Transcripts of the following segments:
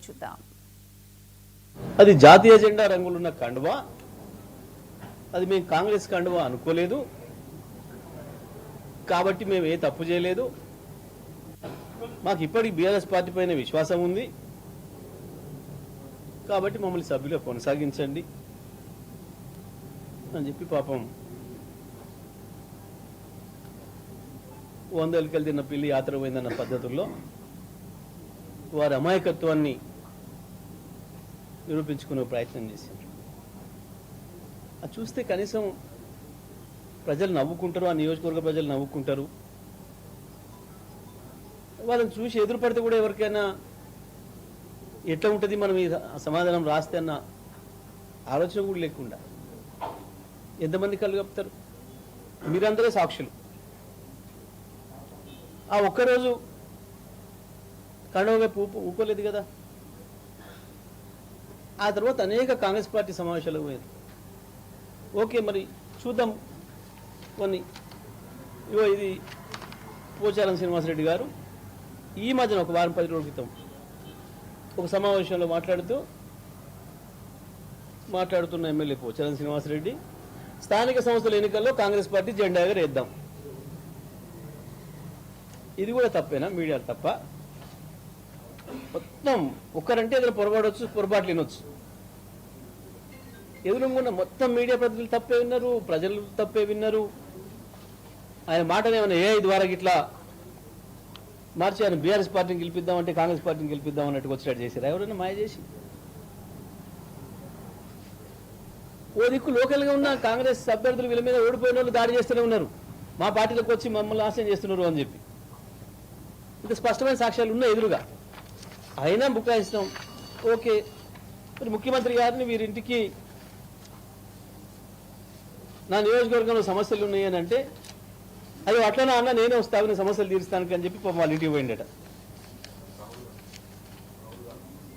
చూద్దాం. అది జాతీయ జెండా రంగులున్న కండువా, అది మేము కాంగ్రెస్ కండువా అనుకోలేదు కాబట్టి మేము ఏ తప్పు చేయలేదు. మాకు ఇప్పటికి బీఆర్ఎస్ పార్టీ పైన విశ్వాసం ఉంది కాబట్టి మమ్మల్ని సభ్యులుగా కొనసాగించండి అని చెప్పి పాపం 100 ఎలుకలు తిన్న పిల్లి యాత్ర పోయిందన్న పద్ధతుల్లో వారి అమాయకత్వాన్ని నిరూపించుకునే ప్రయత్నం చేశారు. అది చూస్తే కనీసం ప్రజలు నవ్వుకుంటారు, ఆ నియోజకవర్గ ప్రజలు నవ్వుకుంటారు. వాళ్ళని చూసి ఎదురుపడితే కూడా ఎవరికైనా ఎట్లా ఉంటుంది మనం ఈ సమాధానం రాస్తే అన్న ఆలోచన కూడా లేకుండా ఎంతమంది కళ్ళు కప్పుతారు. మీరందరే సాక్షులు. ఆ ఒక్కరోజు కండవగా ఊకోలేదు కదా. ఆ తర్వాత అనేక కాంగ్రెస్ పార్టీ సమావేశాలకు పోయారు. ఓకే, మరి చూద్దాం కొన్ని. ఇగో ఇది పోచారం శ్రీనివాసరెడ్డి గారు ఈ మధ్యన ఒక వారం 10 రోజుల క్రితం ఒక సమావేశంలో మాట్లాడుతున్న ఎమ్మెల్యే పోచారం శ్రీనివాసరెడ్డి, స్థానిక సంస్థల ఎన్నికల్లో కాంగ్రెస్ పార్టీ జెండా ఎగరేద్దాం. ఇది కూడా తప్పేనా? మీడియా తప్ప? మొత్తం ఒక్కరంటే ఎదురు పొరపాడవచ్చు, పొరపాట్లు వినొచ్చు. ఎదురుగున్న మొత్తం మీడియా ప్రతినిధులు తప్పే విన్నారు, ప్రజలు తప్పే విన్నారు. ఆయన మాటనేమన్నా AI ద్వారా ఇట్లా మార్చి ఆయన బీఆర్ఎస్ పార్టీని గెలిపిద్దామంటే కాంగ్రెస్ పార్టీని గెలిపిద్దాం అన్నట్టు వచ్చేటట్టు చేశారు. ఎవరైనా మాయ చేసి ఓ దిక్కు లోకల్గా ఉన్న కాంగ్రెస్ అభ్యర్థులు వీళ్ళ మీద ఓడిపోయిన వాళ్ళు దాడి చేస్తూనే ఉన్నారు. మా పార్టీలోకి వచ్చి మమ్మల్ని ఆశయం చేస్తున్నారు అని చెప్పి ఇంత స్పష్టమైన సాక్ష్యాలు ఉన్నాయి ఎదురుగా. అయినా బుకాయిస్తాం. ఓకే, మరి ముఖ్యమంత్రి గారిని వీరింటికి నా నియోజకవర్గంలో సమస్యలు ఉన్నాయని అంటే, అయ్యో అట్లనే అన్న నేనే వస్తాను సమస్యలు తీరుస్తానికి అని చెప్పి వాళ్ళ ఇంటికి పోయిండట.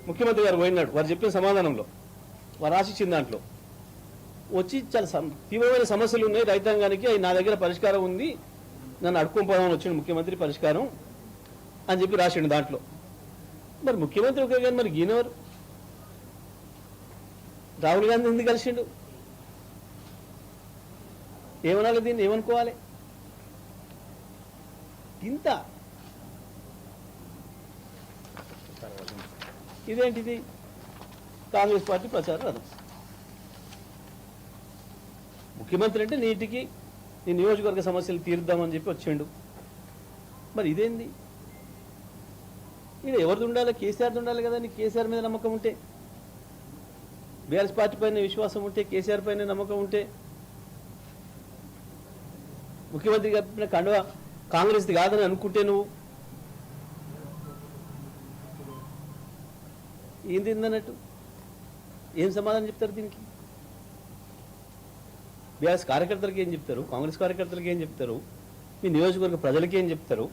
ముఖ్యమంత్రి గారు పోయినాడు. వారు చెప్పిన సమాధానంలో, వారు ఆశించిన దాంట్లో వచ్చి చాలా తీవ్రమైన సమస్యలు ఉన్నాయి రైతాంగానికి, అవి నా దగ్గర పరిష్కారం ఉంది, నన్ను అడుక్కోపోదామని వచ్చిండు ముఖ్యమంత్రి పరిష్కారం అని చెప్పి రాసిండు దాంట్లో. మరి ముఖ్యమంత్రి ఒకే కానీ మరి గీనవరు రాహుల్ గాంధీ ఎందుకు కలిసిండు? ఏమనాలి దీన్ని? ఏమనుకోవాలి? ఇంత ఇదేంటిది? కాంగ్రెస్ పార్టీ ప్రచార రథం. ముఖ్యమంత్రి అంటే నీటికి నీ నియోజకవర్గ సమస్యలు తీరుద్దామని చెప్పి వచ్చిండు. మరి ఇదేంది? ఇది ఎవరిది ఉండాలి? కేసీఆర్ది ఉండాలి కదా. నీకు కేసీఆర్ మీద నమ్మకం ఉంటే, బీఆర్ఎస్ పార్టీ పైన విశ్వాసం ఉంటే, కేసీఆర్ పైన నమ్మకం ఉంటే, ముఖ్యమంత్రి చెప్పిన కండువా కాంగ్రెస్ది కాదని అనుకుంటే నువ్వు ఏం తిందన్నట్టు ఏం సమాధానం చెప్తారు దీనికి? బీఆర్ఎస్ కార్యకర్తలకి ఏం చెప్తారు? కాంగ్రెస్ కార్యకర్తలకి ఏం చెప్తారు? మీ నియోజకవర్గ ప్రజలకి ఏం చెప్తారు?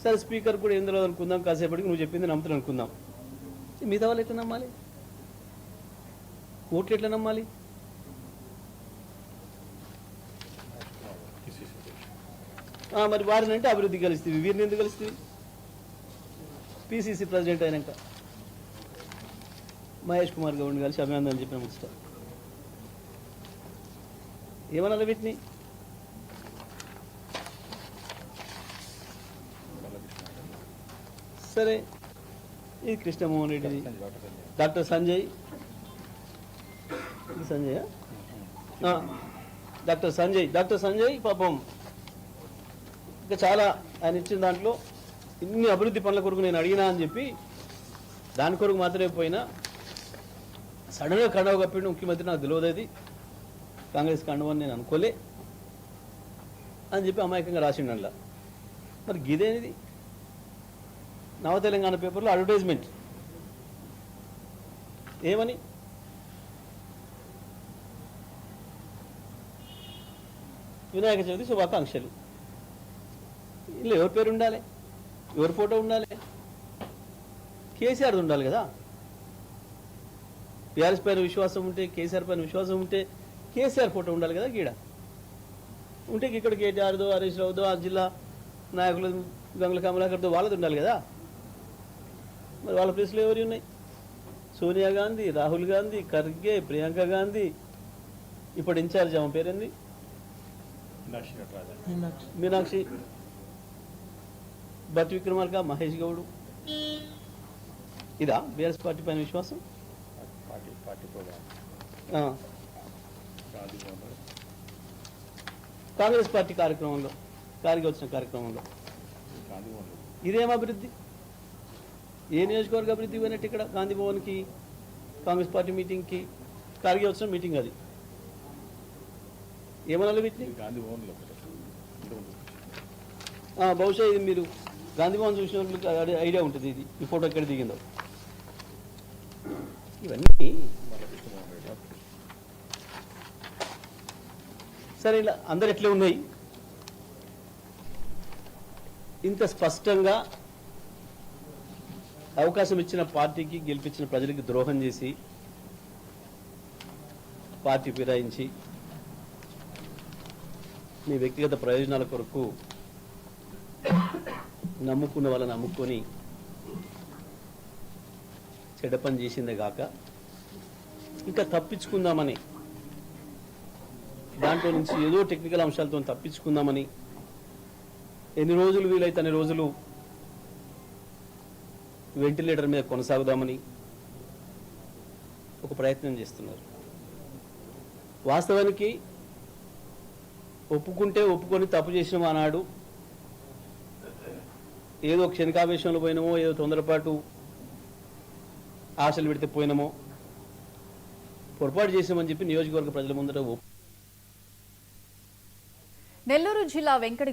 సరే, స్పీకర్ కూడా ఏం తెలియదు అనుకుందాం, కాసేపటికి నువ్వు చెప్పింది నమ్ముతాను అనుకుందాం. మిగతా వాళ్ళు ఎట్లా నమ్మాలి? కోర్టులు ఎట్లా నమ్మాలి? మరి వారిని అంటే అభివృద్ధి కలుస్తుంది, వీరిని ఎందుకు కలుస్తుంది? PCC ప్రెసిడెంట్ అయినాక మహేష్ కుమార్ గౌడ్ని కలిసి అభినందనలు చెప్పిన ముచ్చట ఏమన్నా వీటిని? సరే, ఇది కృష్ణమోహన్ రెడ్డిది, డాక్టర్ సంజయ్ డాక్టర్ సంజయ్ పాపం ఇంకా చాలా ఆయన ఇచ్చిన దాంట్లో ఇన్ని అభివృద్ధి పనుల కొరకు నేను అడిగినా అని చెప్పి దాని కొరకు మాత్రమే పోయినా సడన్గా కండవ కప్పిండు ముఖ్యమంత్రి. నాకు తెలియదు అది కాంగ్రెస్ కండవ అని నేను అనుకోలే అని చెప్పి అమాయకంగా రాసిండు అందులో. మరి గిదేనిది? నవ తెలంగాణ పేపర్లో అడ్వర్టైజ్మెంట్ ఏమని? వినాయక చవితి శుభాకాంక్షలు. ఇలా ఎవరి పేరు ఉండాలి? ఎవరి ఫోటో ఉండాలి? కేసీఆర్ది ఉండాలి కదా. బీఆర్ఎస్ పైన విశ్వాసం ఉంటే, కేసీఆర్ పైన విశ్వాసం ఉంటే కేసీఆర్ ఫోటో ఉండాలి కదా గీడ. ఉంటే ఇక్కడ కేటీఆర్దో, హరీష్ రావుదో, ఆ జిల్లా నాయకులు గంగుల కమలాకర్తో వాళ్ళది ఉండాలి కదా. మరి వాళ్ళ ప్లేస్లో ఎవరు ఉన్నాయి? సోనియా గాంధీ, రాహుల్ గాంధీ, ఖర్గే, ప్రియాంక గాంధీ, ఇప్పుడు ఇన్ఛార్జ్ ఆమె పేరేంది, మీనాక్షి, భట్ విక్రమార్క, మహేష్ గౌడ్. ఇదా బీఆర్ఎస్ పార్టీ పైన విశ్వాసం? కాంగ్రెస్ పార్టీ కార్యక్రమంలో కారికి వచ్చిన కార్యక్రమంలో ఇదేం అభివృద్ధి? ఏ నియోజకవర్గ అభివృద్ధి పోయినట్టు ఇక్కడ గాంధీ భవన్కి కాంగ్రెస్ పార్టీ మీటింగ్కి కార్గి వచ్చిన మీటింగ్ అది ఏమనాలి వీటిని? బహుశా ఇది మీరు గాంధీ భవన్ చూసిన వాళ్ళకి ఐడియా ఉంటుంది ఇది ఈ ఫోటో ఎక్కడ దిగిందో. ఇవన్నీ సరే ఇలా అందరు ఎట్లే ఉన్నాయి. ఇంత స్పష్టంగా అవకాశం ఇచ్చిన పార్టీకి గెలిపించిన ప్రజలకి ద్రోహం చేసి పార్టీ ఫిరాయించి మీ వ్యక్తిగత ప్రయోజనాల కొరకు నమ్ముకున్న వాళ్ళని నమ్ముకొని చెడ్డ పని చేసిందే కాక ఇంకా తప్పించుకుందామని దాంట్లో నుంచి ఏదో టెక్నికల్ అంశాలతో తప్పించుకుందామని ఎన్ని రోజులు వీలైతే అన్ని రోజులు వెంటిలేటర్ మీద కొనసాగుదామని ఒక ప్రయత్నం చేస్తున్నారు. వాస్తవానికి ఒప్పుకుంటే ఒప్పుకొని తప్పు చేసిన ఆనాడు ఏదో క్షణికావేశంలో పోయినామో, ఏదో తొందరపాటు ఆశలు పెడితే పోయినామో, పొరపాటు చేసామని చెప్పి నియోజకవర్గ ప్రజల ముందర నెల్లూరు జిల్లా వెంకట